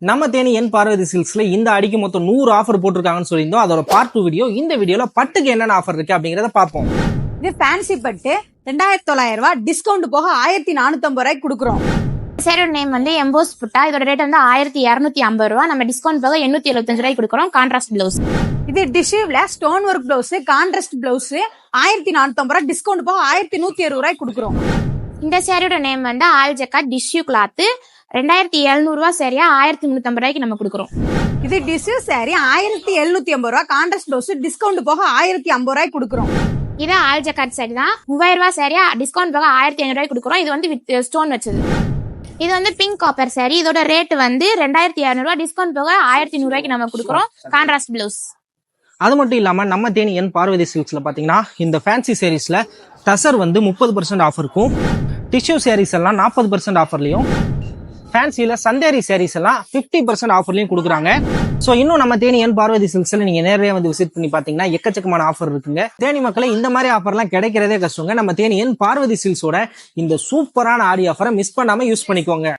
நம்ம தேனி என் பார்வதி சில்க்ஸ்ல இந்த அடிக்கு மொத்தம் 100 ஆஃபர் போட்டிருக்காங்கன்னு சொல்லியிருந்தோம். அதோட பார்ட் 2 வீடியோ. இந்த வீடியோல பட்டுக்கு என்னென்ன ஆஃபர் இருக்கு அப்படிங்கறத பார்ப்போம். இது ஃபேன்சி பட்டு 2900 ரூபாய் டிஸ்கவுண்ட் போக 1450 ரூபாய்க்கு கொடுக்குறோம். சேரோட நேம் வந்து எம்போஸ் புட்டா. இதோட ரேட் வந்து 1250 ரூபா. நம்ம டிஸ்கவுண்ட் போக 875 ரூபாய்க்கு கொடுக்குறோம். Contrast blouse. இது டிஷ்யூல stone work blouse, contrast blouse 1450 ரூபாய் டிஸ்கவுண்ட் போக 1160 ரூபாய்க்கு கொடுக்குறோம். இந்த சேரோட நேம் வந்து ஆல் ஜக்காட் டிஷ்யூ கிளாத். 2700 ரூபா சரியா 1350 ரூபாய்க்கு நம்ம கொடுக்குறோம். இது டிஷ்யூ சாரி 1750 ரூபாய் கான்ட்ராஸ்ட் பிளவுஸ் டிஸ்கவுண்ட் போக 1050 ரூபாய்க்கு கொடுக்குறோம். இது ஆல் ஜக்காட் சாரி தான். 3000 ரூபா சரியா டிஸ்கவுண்ட் போக 1500 ரூபாய்க்கு கொடுக்குறோம். இது வந்து வித் ஸ்டோன் வச்சது. இது வந்து பிங்க் காப்பர் சாரி. இதோட ரேட் வந்து 2200 ரூபாய் டிஸ்கவுண்ட் போக 1100 ரூபாய்க்கு நம்ம கொடுக்குறோம். Contrast blouse. அது மட்டும் இல்லாம நம்ம தேனி என் பார்வதி சில்க்ஸ்ல பாத்தீங்கன்னா இந்த ஃபேன்சி சாரீஸ்ல டசர் வந்து 30% ஆஃபர் இருக்கும். டிஷ்யூ சாரீஸ் எல்லாம் 40% ஆஃபர்லயும், ஃபேன்சில சந்தேரி சாரீஸ் எல்லாம் 50% ஆஃபர்லயும் கொடுக்குறாங்க. சோ இன்னும் நம்ம தேனி என் பார்வதி சில்க்ஸ்ல நீங்க நேரடியா வந்து விசிட் பண்ணி பாத்தீங்கன்னா எக்கச்சக்கமான ஆஃபர் இருக்குங்க. தேனி மக்களை இந்த மாதிரி ஆஃபர்லாம் கிடைக்கிறதே கஷ்டங்க. நம்ம தேனி என் பார்வதி சில்க்ஸோட இந்த சூப்பரான ஆடி ஆஃபரை மிஸ் பண்ணாம யூஸ் பண்ணிக்கோங்க.